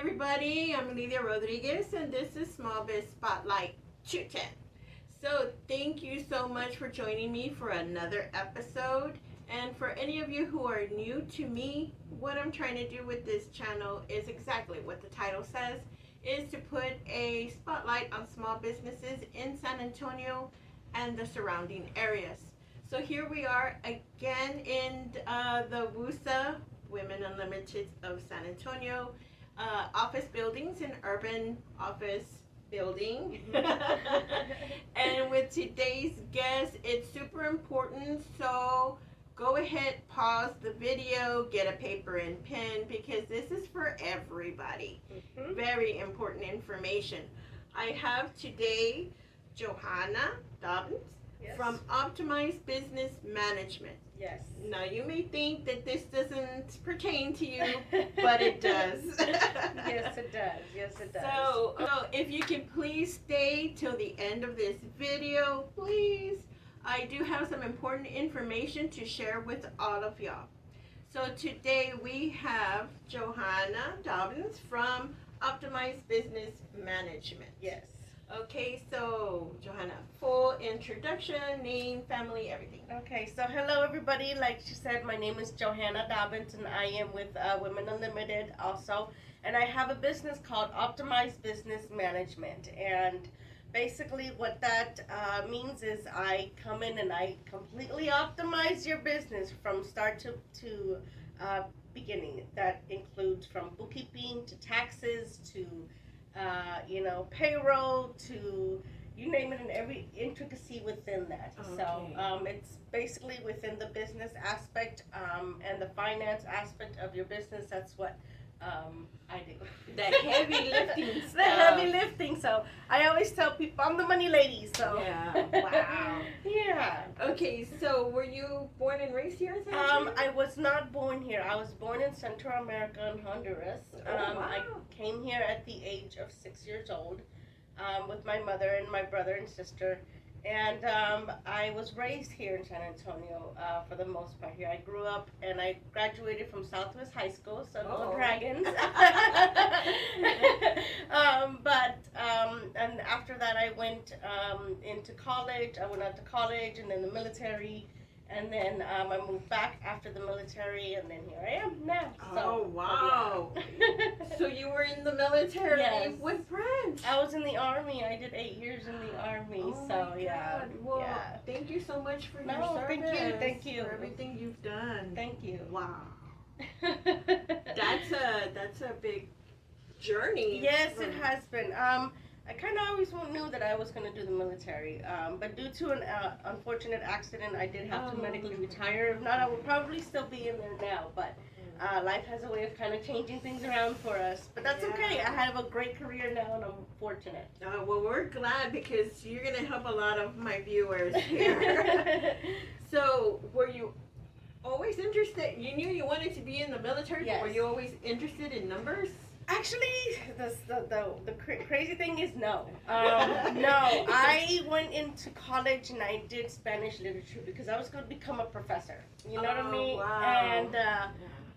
everybody, I'm Lidia Rodriguez and this is Small Biz Spotlight 210. So thank you so much for joining me for another episode. And for any of you who are new to me, what I'm trying to do with this channel is exactly what the title says, is to put a spotlight on small businesses in San Antonio and the surrounding areas. So here we are again in the WUSA, Women Unlimited of San Antonio, office buildings and urban office building. And with today's guest, it's super important, so go ahead, pause the video, get a paper and pen, because this is for everybody. Very important information. I have today Johanna Dobbins. Yes. From Optimized Business Management. Yes. Now you may think that this doesn't pertain to you, but it does. Yes, it does. Yes, it does. So if you can please stay till the end of this video, please. I do have some important information to share with all of y'all. So today we have Johanna Dobbins from Optimized Business Management. Yes. Okay, so Johanna, full introduction, name, family, everything. Okay, so hello everybody. Like she said, my name is Johanna Dobbins and I am with Women Unlimited also. And I have a business called Optimized Business Management. And basically what that means is I come in and I completely optimize your business from start to beginning. That includes from bookkeeping to taxes to payroll to you name it, and every intricacy within that. Okay. So it's basically within the business aspect and the finance aspect of your business. That's what I do. That heavy lifting stuff. The heavy lifting. So I always tell people I'm the money lady. So yeah. Wow. Yeah. Okay, so were you born and raised here in San Antonio? I was not born here. I was born in Central America in Honduras. Wow. I came here at the age of 6 years old with my mother and my brother and sister. And I was raised here in San Antonio for the most part here. I grew up and I graduated from Southwest High School, so go Dragons. And after that I went into college. I went out to college and then the military. And then I moved back after the military, and then here I am now. Oh, wow. So you were in the military? Yes. What branch? I was in the Army. I did 8 years in the Army. Oh so, my yeah. God. Well, yeah. thank you so much for your No, service. thank you. For everything you've done. Thank you. Wow. That's a big journey. Yes, it has been. I kind of always knew that I was going to do the military, but due to an unfortunate accident, I did have to medically retire. If not, I would probably still be in there now, but life has a way of kind of changing things around for us. But that's okay. I have a great career now, and I'm fortunate. Well, we're glad because you're going to help a lot of my viewers here. So, were you always interested? You knew you wanted to be in the military, Yes. but were you always interested in numbers? Actually, the crazy thing is no. No, I went into college and I did Spanish literature because I was going to become a professor. You know what I mean? Wow. And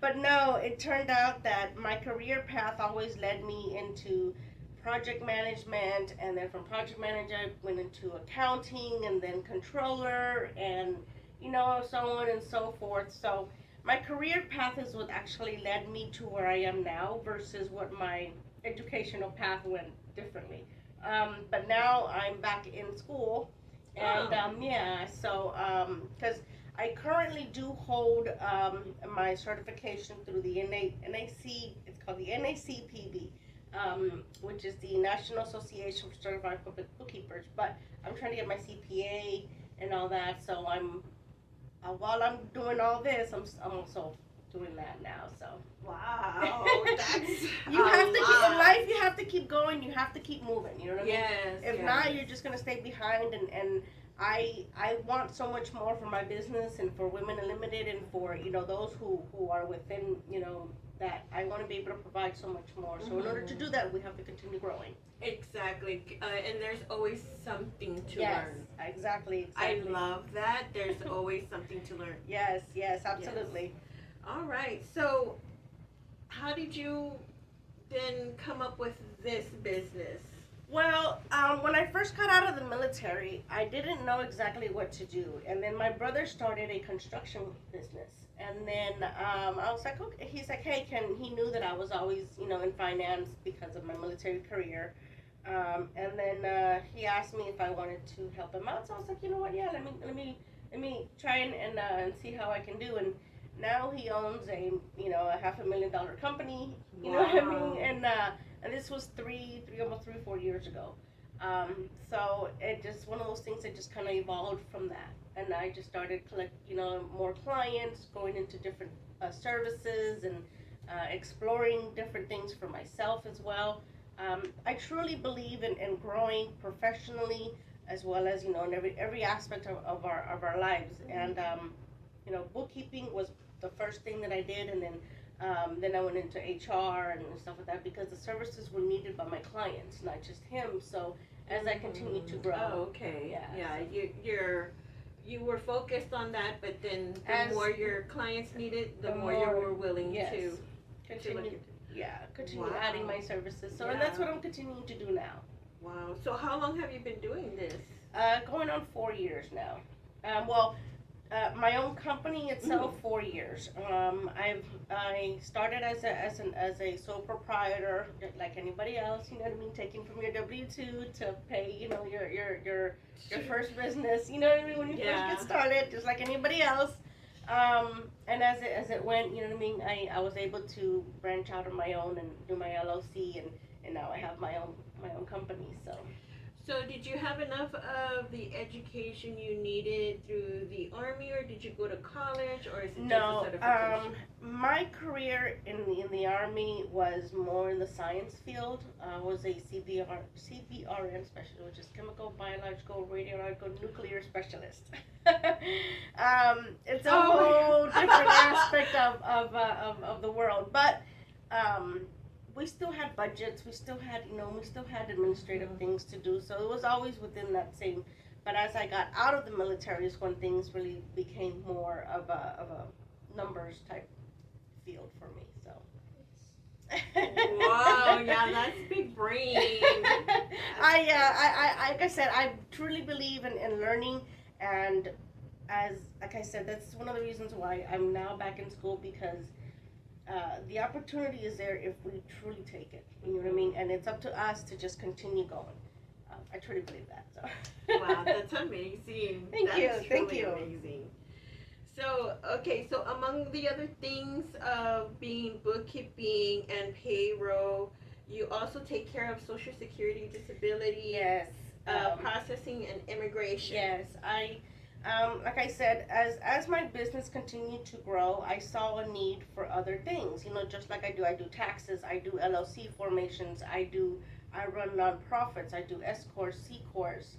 but no, it turned out that my career path always led me into project management, and then from project manager I went into accounting and then controller and so on and so forth. So my career path is what actually led me to where I am now versus what my educational path went differently. But now I'm back in school, and because I currently do hold my certification through the NAC, it's called the NACPB, which is the National Association for Certified Public Bookkeepers. But I'm trying to get my CPA and all that, so while I'm doing all this, I'm also doing that now. So Wow, that's you have to keep in life. You have to keep going. You have to keep moving. You know what I mean? Yes. If not, you're just gonna stay behind. And I want so much more for my business and for Women Unlimited and for those who are within that I want to be able to provide so much more. So in order to do that, we have to continue growing. Exactly, and there's always something to Yes, learn. exactly. I love that. There's always something to learn. Yes, absolutely. All right. So, how did you then come up with this business? Well, when I first got out of the military, I didn't know exactly what to do. And then my brother started a construction business. And then I was like, okay. He's like, hey, he knew that I was always, in finance because of my military career. And then he asked me if I wanted to help him out. So I was like, you know what? Yeah, let me try and see how I can do. And now he owns a $500,000 company. You know what I mean? And this was almost 4 years ago. So it just one of those things that just kind of evolved from that. And I just started more clients, going into different services and exploring different things for myself as well. I truly believe in growing professionally as well as in every aspect of our lives. And bookkeeping was the first thing that I did, and then I went into HR and stuff like that because the services were needed by my clients, not just him. So as I continued to grow. Oh, okay. Yeah. You were focused on that, but then the more your clients needed, the more you were willing to continue. Continue Wow. adding my services. So and that's what I'm continuing to do now. Wow. So how long have you been doing this? Going on 4 years now. My own company itself, 4 years. I started as a sole proprietor, like anybody else. You know what I mean, taking from your W-2 to pay, your first business. You know what I mean, when you first get started, just like anybody else. And as it went, you know what I mean, I was able to branch out on my own and do my LLC, and now I have my own company. So did you have enough of the education you needed through the Army, or did you go to college, or is it just a certification? My career in the Army was more in the science field. I was a CBRN specialist, which is chemical, biological, radiological, nuclear specialist. It's a whole different aspect of the world, but we still had budgets, we still had administrative things to do, so it was always within that same. But as I got out of the military is when things really became more of a numbers type field for me. So. Wow, yeah, that's big brain. Like I said, I truly believe in learning, and like I said, that's one of the reasons why I'm now back in school, because the opportunity is there if we truly take it. You know what I mean? And it's up to us to just continue going. I truly believe that. So. Wow, that's amazing. Thank you. Amazing. So, okay, so among the other things of being bookkeeping and payroll, you also take care of Social Security, disability, yes, processing, and immigration. Yes, like I said, as my business continued to grow, I saw a need for other things. Just like I do taxes, I do LLC formations, I run nonprofits, I do S Corps, C Corps,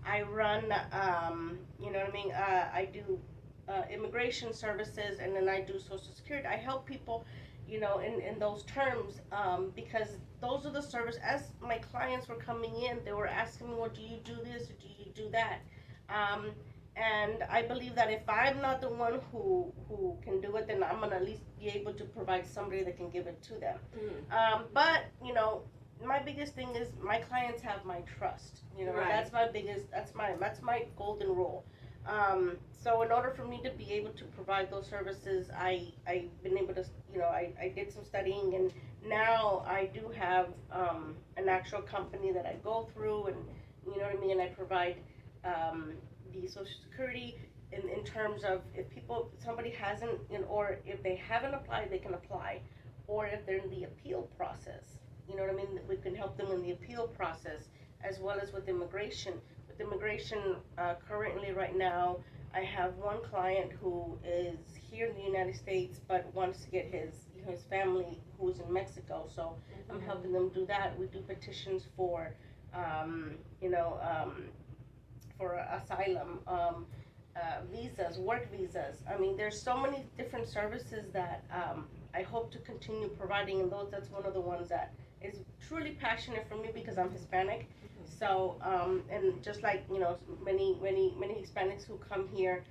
I run, I do immigration services, and then I do Social Security. I help people, in those terms, because those are the service. As my clients were coming in, they were asking me, well, do you do this or do you do that? And I believe that if I'm not the one who can do it, then I'm going to at least be able to provide somebody that can give it to them. But, my biggest thing is my clients have my trust. Right. That's my golden rule. So in order for me to be able to provide those services, I've been able to, I did some studying, and now I do have an actual company that I go through, and you know what I mean, and I provide the Social Security in terms of if somebody hasn't, or if they haven't applied, they can apply, or if they're in the appeal process, you know what I mean, we can help them in the appeal process, as well as with immigration. With immigration, currently right now, I have one client who is here in the United States but wants to get his family who's in Mexico, so I'm helping them do that. We do petitions for for asylum, visas, work visas. I mean, there's so many different services that I hope to continue providing, and that's one of the ones that is truly passionate for me because I'm Hispanic. So, and just like, many Hispanics who come here,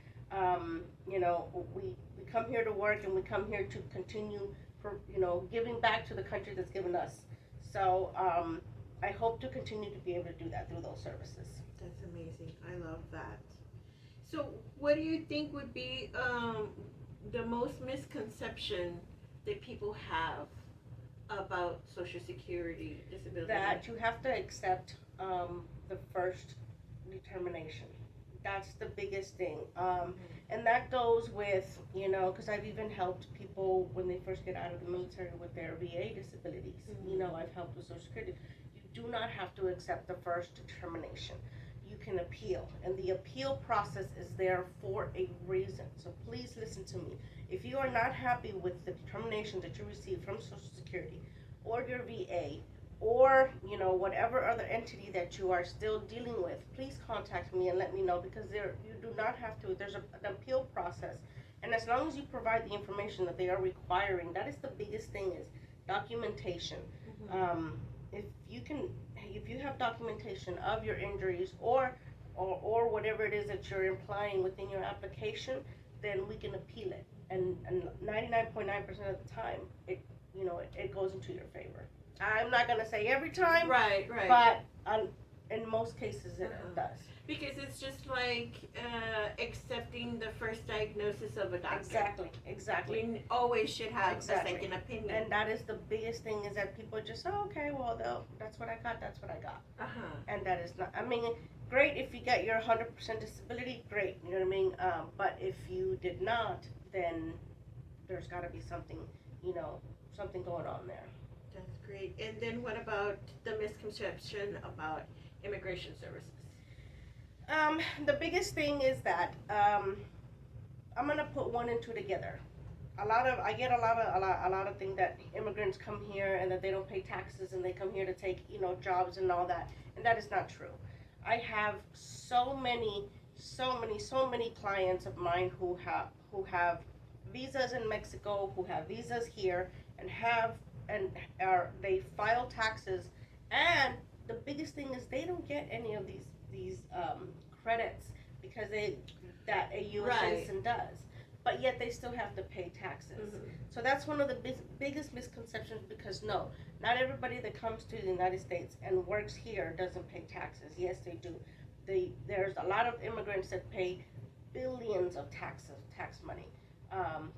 we come here to work, and we come here to continue giving back to the country that's given us. So I hope to continue to be able to do that through those services. That's amazing. I love that. So, what do you think would be the most misconception that people have about Social Security disability? That you have to accept the first determination. That's the biggest thing. And that goes with, because I've even helped people when they first get out of the military with their VA disabilities. I've helped with Social Security. You do not have to accept the first determination. You can appeal, and the appeal process is there for a reason. So please listen to me. If you are not happy with the determination that you receive from Social Security or your VA, or whatever other entity that you are still dealing with, please contact me and let me know, because you do not have to. There's an appeal process, and as long as you provide the information that they are requiring, that is the biggest thing, is documentation. If you have documentation of your injuries or whatever it is that you're implying within your application, then we can appeal it, and 99.9% of the time it goes into your favor. I'm not gonna say every time, right, but in most cases it does. Because it's just like accepting the first diagnosis of a doctor. Exactly. We always should have a second opinion. And that is the biggest thing, is that people just, okay, well, that's what I got, that's what I got. And that is not, great if you get your 100% disability, great, you know what I mean? But if you did not, then there's gotta be something, something going on there. That's great. And then what about the misconception about immigration services? The biggest thing is that I'm gonna put one and two together. I get a lot of things that immigrants come here and that they don't pay taxes and they come here to take jobs and all that, and that is not true. I have so many clients of mine who have visas in Mexico, who have visas here, and they file taxes, and the biggest thing is they don't get any of these credits because that a U.S. citizen does, but yet they still have to pay taxes. So that's one of the biggest misconceptions, because no, not everybody that comes to the United States and works here doesn't pay taxes. Yes, they do. There's a lot of immigrants that pay billions of tax money.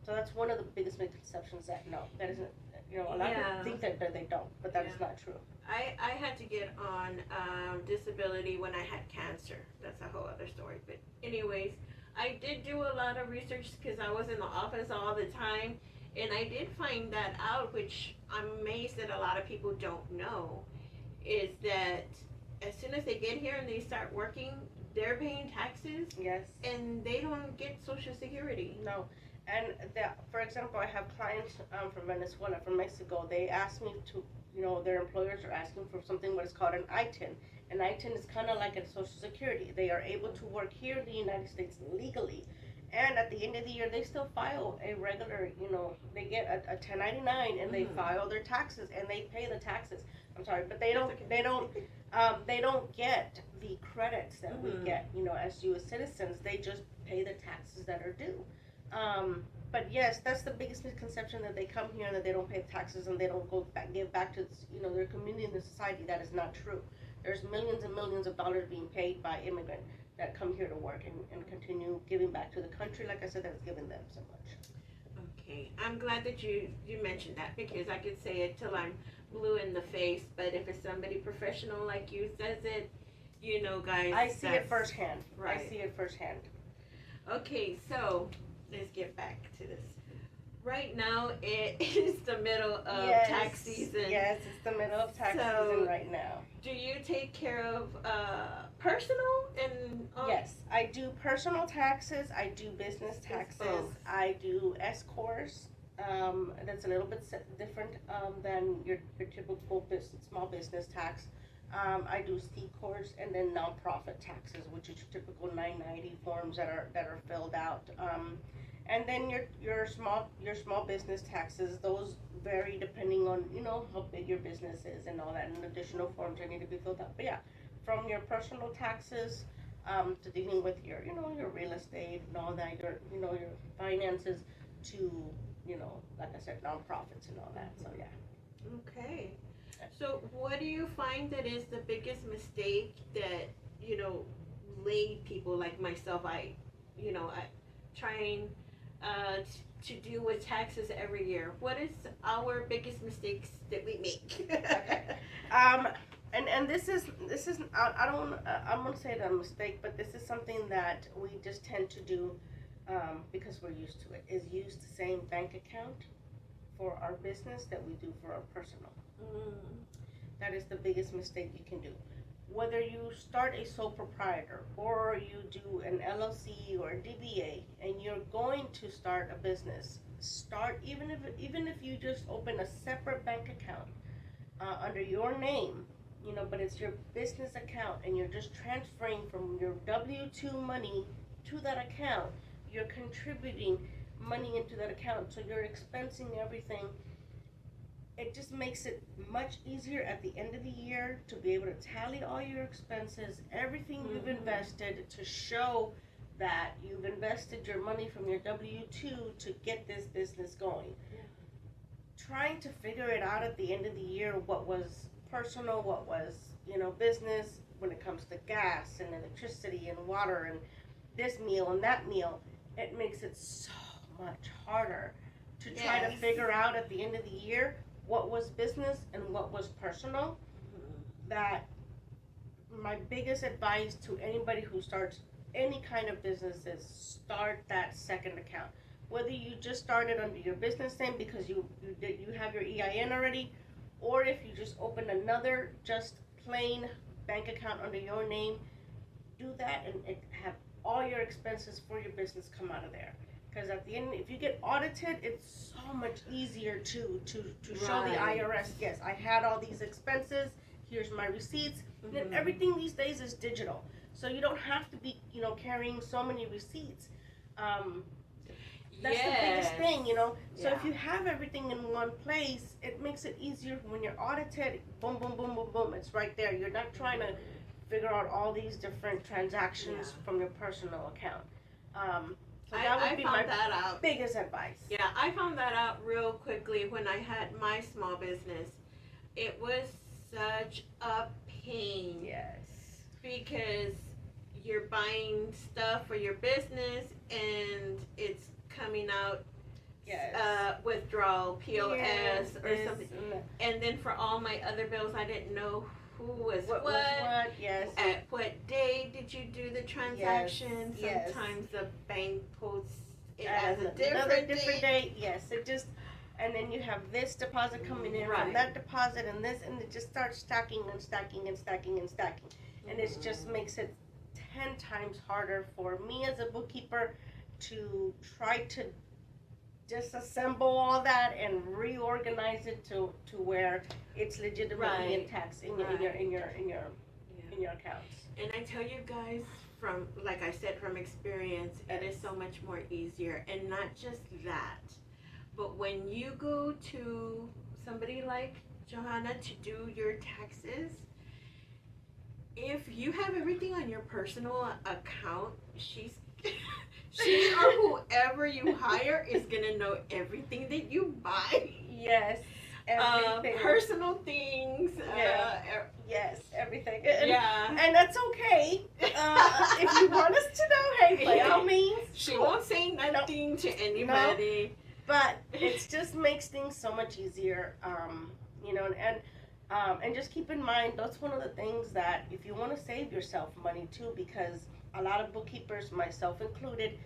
So that's one of the biggest misconceptions, that no, that isn't. A lot of people think that they don't, but that is not true. I had to get on disability when I had cancer. That's a whole other story. But anyways, I did do a lot of research because I was in the office all the time, and I did find that out, which I'm amazed that a lot of people don't know, is that as soon as they get here and they start working, they're paying taxes. Yes. And they don't get Social Security. No. And for example, I have clients from Venezuela, from Mexico. They ask me to, their employers are asking for something what is called an ITIN. An ITIN is kind of like a Social Security. They are able to work here in the United States legally, and at the end of the year, they still file a regular, they get a 1099 and they file their taxes and they pay the taxes. I'm sorry, but they don't get the credits that we get, as U.S. citizens. They just pay the taxes that are due. But yes, that's the biggest misconception, that they come here and that they don't pay taxes and they don't give back to their community and the society. That is not true. There's millions and millions of dollars being paid by immigrants that come here to work and continue giving back to the country, like I said, that's given them so much. Okay, I'm glad that you mentioned that, because I could say it till I'm blue in the face, but if it's somebody professional like you says it, guys, I see it firsthand. Right. I see it firsthand. Okay, so let's get back to this. Right now, it is the middle of tax season. Yes, it's the middle of tax season right now. Do you take care of personal and? Yes, I do personal taxes. I do business taxes. I do S corps. That's a little bit different than your typical small business tax. I do C corps and then nonprofit taxes, which is your typical 990 forms that are filled out. And then your small business taxes, those vary depending on how big your business is and all that, and additional forms that need to be filled out. But yeah, from your personal taxes to dealing with your your real estate and all that, your finances, to like I said, nonprofits and all that. So yeah. Okay. So what do you find that is the biggest mistake that, lay people like myself, I trying to do with taxes every year? What is our biggest mistakes that we make? And this is I don't I'm gonna say it a mistake, but this is something that we just tend to do because we're used to it. Is use the same bank account for our business that we do for our personal. That is the biggest mistake you can do. Whether you start a sole proprietor or you do an LLC or a DBA and you're going to start a business, start even if you just open a separate bank account under your name, but it's your business account and you're just transferring from your W-2 money to that account. You're contributing money into that account, so you're expensing everything. It just makes it much easier at the end of the year to be able to tally all your expenses, everything you've invested, to show that you've invested your money from your W-2 to get this business going. Yeah. Trying to figure it out at the end of the year, what was personal, what was, business, when it comes to gas and electricity and water and this meal and that meal, it makes it so much harder to try to figure out at the end of the year what was business and what was personal. That my biggest advice to anybody who starts any kind of business is start that second account. Whether you just started under your business name because you have your EIN already, or if you just open another just plain bank account under your name, do that and have all your expenses for your business come out of there. Because at the end, if you get audited, it's so much easier to show the IRS, yes, I had all these expenses, here's my receipts. And everything these days is digital. So you don't have to be, carrying so many receipts. That's the biggest thing, So if you have everything in one place, it makes it easier when you're audited. Boom, boom, boom, boom, boom. It's right there. You're not trying to figure out all these different transactions from your personal account. So that would be my biggest advice. Yeah, I found that out real quickly when I had my small business. It was such a pain. Yes. Because you're buying stuff for your business and it's coming out withdrawal, POS or something. And then for all my other bills, I didn't know who was what. Yes. At what day did you do the transaction? Sometimes the bank posts it as a different date. Yes, it just, and then you have this deposit coming in from that deposit and this, and it just starts stacking and stacking and stacking and stacking. And it just makes it 10 times harder for me as a bookkeeper to try to disassemble all that and reorganize it to where it's legitimately in tax in your accounts. And I tell you guys, from like I said, from experience, it is so much more easier. And not just that, but when you go to somebody like Johanna to do your taxes, if you have everything on your personal account, she or whoever you hire is gonna know everything that you buy. Yes, everything. Personal things. Yes, everything. And that's okay. If you want us to know, hey, by all means. She won't say nothing to anybody. No, but it just makes things so much easier. And just keep in mind, that's one of the things that if you want to save yourself money too, because a lot of bookkeepers, myself included,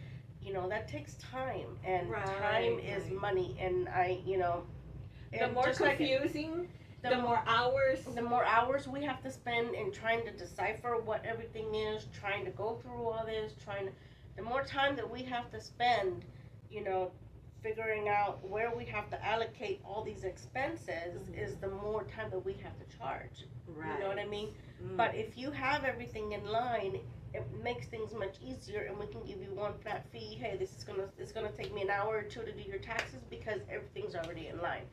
that takes time, and time is money, and the more confusing, the more hours we have to spend in trying to decipher what everything is, trying to go through all this, the more time that we have to spend, figuring out where we have to allocate all these expenses is the more time that we have to charge. You know what I mean? But if you have everything in line, it makes things much easier, and we can give you one flat fee. Hey, it's gonna take me an hour or two to do your taxes because everything's already in line.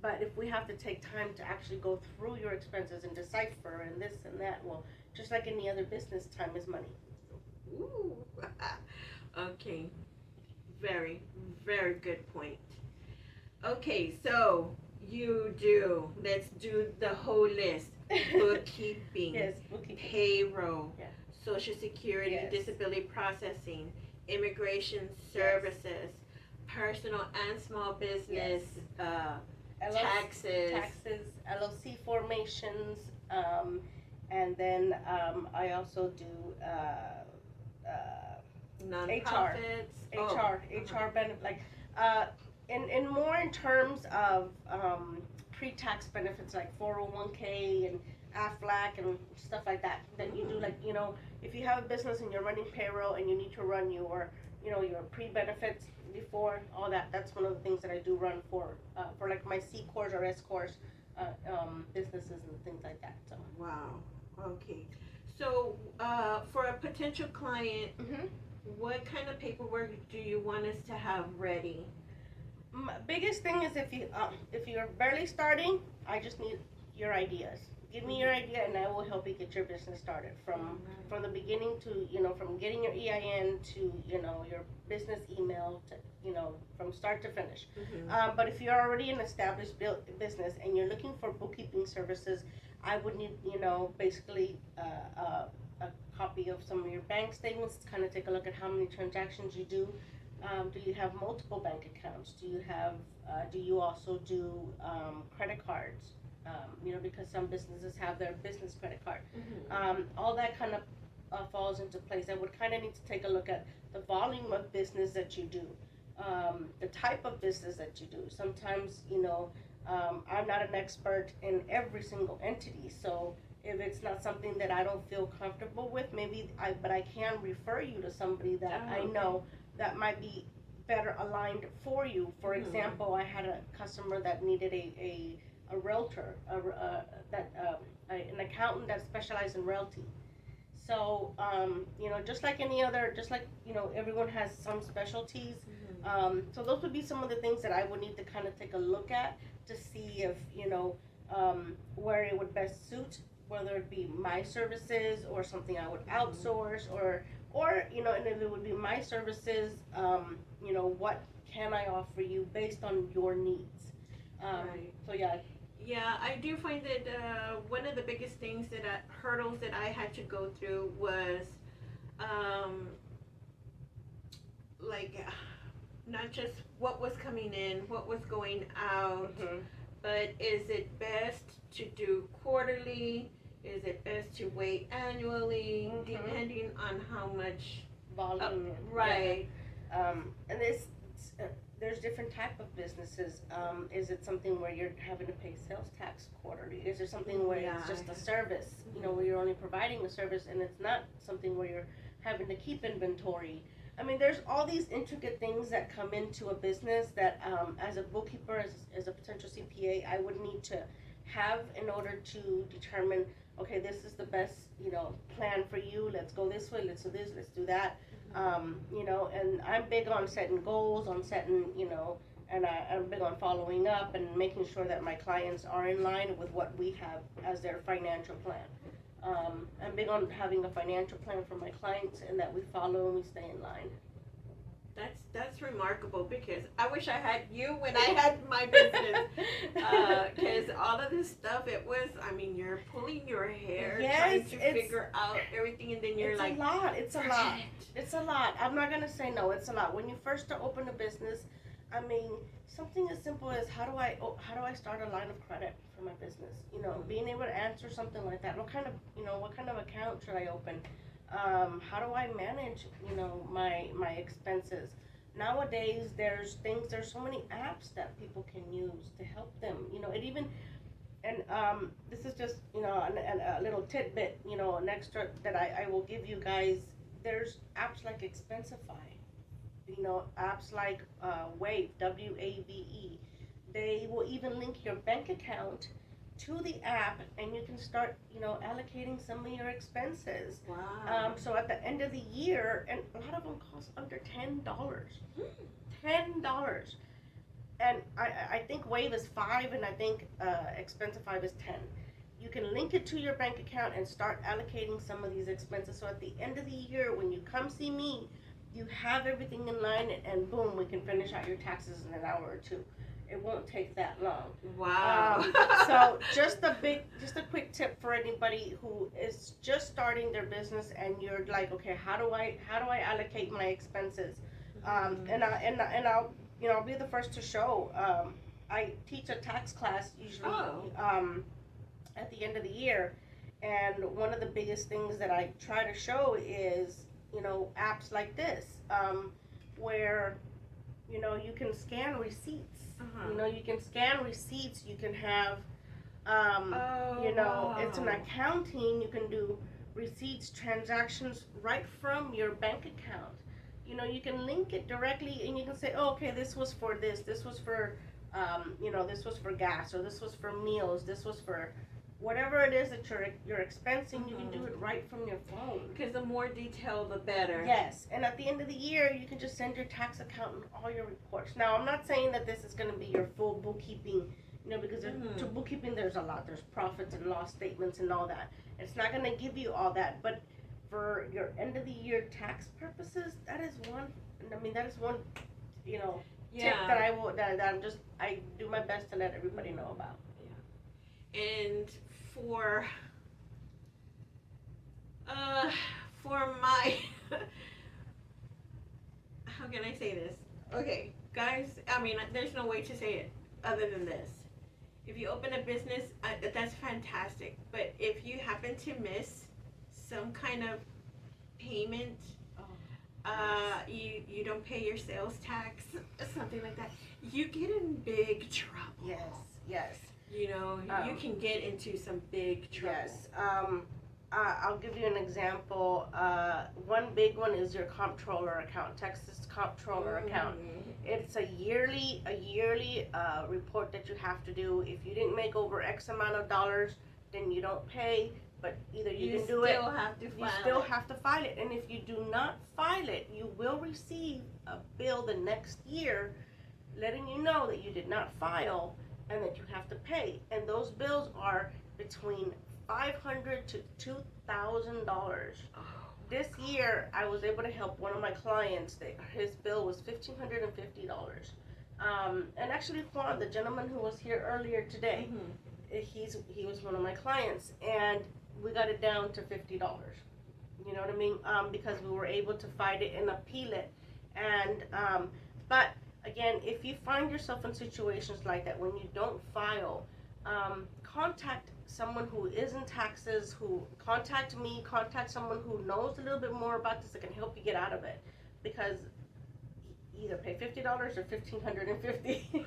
But if we have to take time to actually go through your expenses and decipher and this and that, well, just like any other business, time is money. Ooh. Okay. Very, very good point. Okay, so let's do the whole list. Bookkeeping, Yes, bookkeeping. payroll, Yeah. social security, Yes. disability processing, immigration services, personal and small business, taxes. LLC formations, and then I also do Nonprofits. HR benefit, like uh, in more in terms of pre-tax benefits like 401k and AFLAC and stuff like that you do, like, if you have a business and you're running payroll and you need to run your your pre-benefits before all that. That's one of the things that I do run for like my C corps or S corps businesses and things like that. So Wow. Okay. So for a potential client, what kind of paperwork do you want us to have ready? Biggest thing is if you're barely starting, I just need your ideas. Give me your idea and I will help you get your business started from the beginning to from getting your EIN to your business email to from start to finish. But if you're already an established business and you're looking for bookkeeping services, I would need basically a copy of some of your bank statements to kind of take a look at how many transactions you do. Do you have multiple bank accounts? Do you also do credit cards? Because some businesses have their business credit card. All that kind of falls into place. I would kind of need to take a look at the volume of business that you do, the type of business that you do. Sometimes, I'm not an expert in every single entity, so if it's not something that I don't feel comfortable with, but I can refer you to somebody that I know that might be better aligned for you. For example, I had a customer that needed a realtor, an accountant that specialized in realty. So, just like everyone has some specialties. So those would be some of the things that I would need to kind of take a look at to see if, where it would best suit, whether it be my services or something I would outsource or and if it would be my services, what can I offer you based on your needs? Right. So yeah. Yeah, I do find that one of the biggest things hurdles that I had to go through was, not just what was coming in, what was going out, but is it best to do quarterly? Is it best to wait annually, depending on how much volume? Right. And there's different type of businesses. Is it something where you're having to pay sales tax quarterly? Is there something where it's just a service, where you're only providing a service and it's not something where you're having to keep inventory? I mean, there's all these intricate things that come into a business that, as a bookkeeper, as a potential CPA, I would need to have in order to determine, okay, this is the best, plan for you. Let's go this way. Let's do this. Let's do that. And I'm big on setting goals, on setting, and I'm big on following up and making sure that my clients are in line with what we have as their financial plan. I'm big on having a financial plan for my clients and that we follow and we stay in line. That's remarkable, because I wish I had you when I had my business. Because all of this stuff, you're pulling your hair, trying to figure out everything, and then you're it's like, a lot. It's a lot. It's a lot. I'm not gonna say no. It's a lot. When you first open a business, something as simple as how do I start a line of credit for my business? Being able to answer something like that. What kind of account should I open? How do I manage, my expenses? Nowadays, there's so many apps that people can use to help them. This is just, a little tidbit, an extra that I will give you guys. There's apps like Expensify, apps like Wave, WAVE. They will even link your bank account to the app, and you can start, allocating some of your expenses. Wow. So at the end of the year, and a lot of them cost under $10. $10. And I think Wave is $5, and I think Expensify is $10. You can link it to your bank account and start allocating some of these expenses. So at the end of the year, when you come see me, you have everything in line, and boom, we can finish out your taxes in an hour or two. It won't take that long. Wow. So just a quick tip for anybody who is just starting their business and you're like, okay, how do I allocate my expenses? And I'll I'll be the first to show. I teach a tax class usually at the end of the year, and one of the biggest things that I try to show is apps like this, where you can scan receipts. You can scan receipts. You can have, wow. it's an accounting. You can do receipts, transactions right from your bank account. You can link it directly, and you can say, oh, okay, this was for this. This was for, this was for gas, or this was for meals. This was for whatever it is that you're expensing. You can do it right from your phone. Because the more detail, the better. Yes, and at the end of the year, you can just send your tax accountant all your reports. Now, I'm not saying that this is going to be your full bookkeeping, because to bookkeeping, there's a lot. There's profits and loss statements and all that. It's not going to give you all that, but for your end of the year tax purposes, that is one tip that I do my best to let everybody know about. Yeah. And for my how can I say this? Okay, guys, there's no way to say it other than this. If you open a business, that's fantastic. But if you happen to miss some kind of payment, you don't pay your sales tax, something like that, you get in big trouble. Yes. You can get into some big trouble. Yes. I'll give you an example. One big one is your comptroller account, Texas comptroller account. It's a yearly report that you have to do. If you didn't make over X amount of dollars, then you don't pay. But either you can do it, you still have to file it. And if you do not file it, you will receive a bill the next year letting you know that you did not file and that you have to pay. And those bills are between $500 to $2,000. This year, I was able to help one of my clients. His bill was $1,550. And actually, Juan, the gentleman who was here earlier today, he was one of my clients, and we got it down to $50. You know what I mean? Because we were able to fight it and appeal it. And but again, if you find yourself in situations like that when you don't file, contact someone who is in taxes, contact someone who knows a little bit more about this that can help you get out of it, because either pay $50 or $1,550.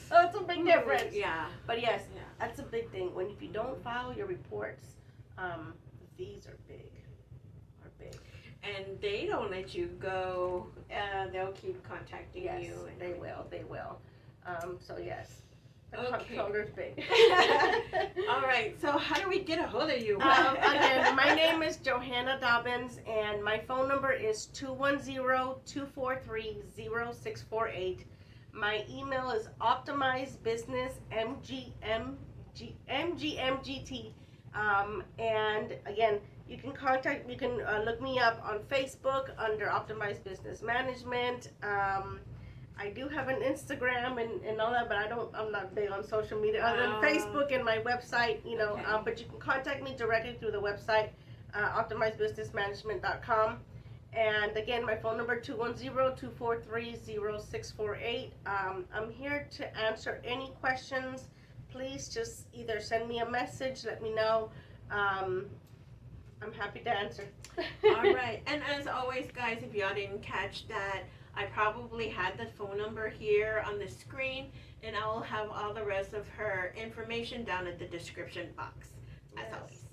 So it's a big difference. Yeah. But yes, that's a big thing. If you don't file your reports, the fees are big. And they don't let you go. They'll keep contacting you. And they will. So yes. The Okay. controller's big. All right. So how do we get a hold of you? Again, my name is Johanna Dobbins, and my phone number is 210-243-0648. My email is optimizebusinessmgmt. And again, you can look me up on Facebook under Optimized Business Management. I do have an Instagram and all that, but I'm not big on social media other than Facebook and my website, Okay. But you can contact me directly through the website, optimizebusinessmanagement.com. And again, my phone number 210-243-0648. I'm here to answer any questions. Please just either send me a message, let me know. I'm happy to answer. All right. And as always, guys, if y'all didn't catch that, I probably had the phone number here on the screen, and I will have all the rest of her information down at the description box, as always.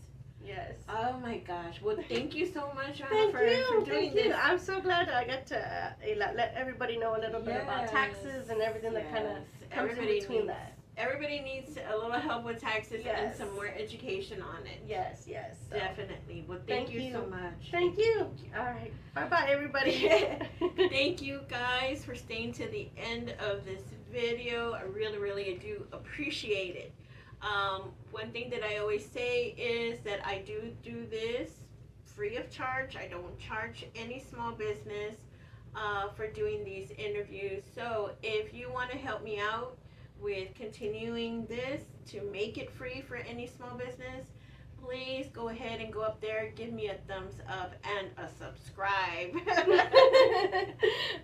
Yes. Oh my gosh. Well, thank you so much, Johanna, Thank for doing this. I'm so glad I got to let everybody know a little bit about taxes and everything that kind of comes in between that. Everybody needs a little help with taxes and some more education on it. Yes. So. Definitely. Well, thank you so much. Thank you. All right. Bye-bye, everybody. Thank you, guys, for staying to the end of this video. I really do appreciate it. One thing that I always say is that I do this free of charge. I don't charge any small business. for doing these interviews. So if you want to help me out with continuing this to make it free for any small business, please go ahead and go up there, give me a thumbs up and a subscribe.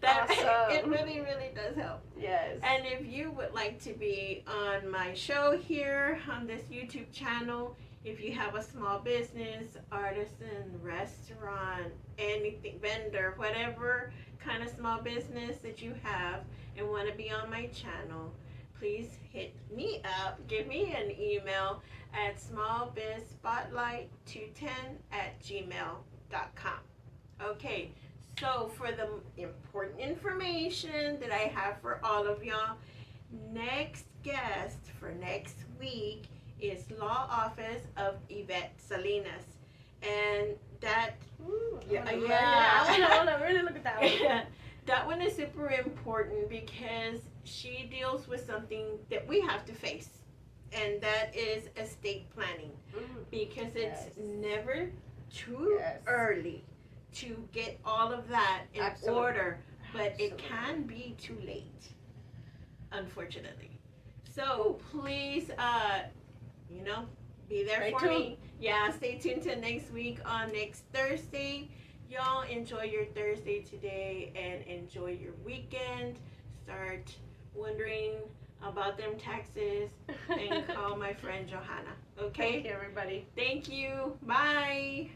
That Awesome. it really, really does help. Yes. And if you would like to be on my show here on this YouTube channel, if you have a small business, artisan, restaurant, anything, vendor, whatever kind of small business that you have and want to be on my channel, please hit me up. Give me an email at smallbizspotlight210@gmail.com. Okay, so for the important information that I have for all of y'all, next guest for next week is Law Office of Yvette Salinas. And that, Ooh, yeah, I wanna really look at that one. that one is super important because she deals with something that we have to face, and that is estate planning. Because it's Yes. never too Yes. early to get all of that in Absolutely. order, but it Absolutely. can be too late, unfortunately. So please, be there Stay for tuned. me. Yeah, stay tuned till next week on next Thursday. Y'all enjoy your Thursday today and enjoy your weekend. Start wondering about them taxes and call my friend Johanna. Okay? Thank you, everybody. Thank you. Bye.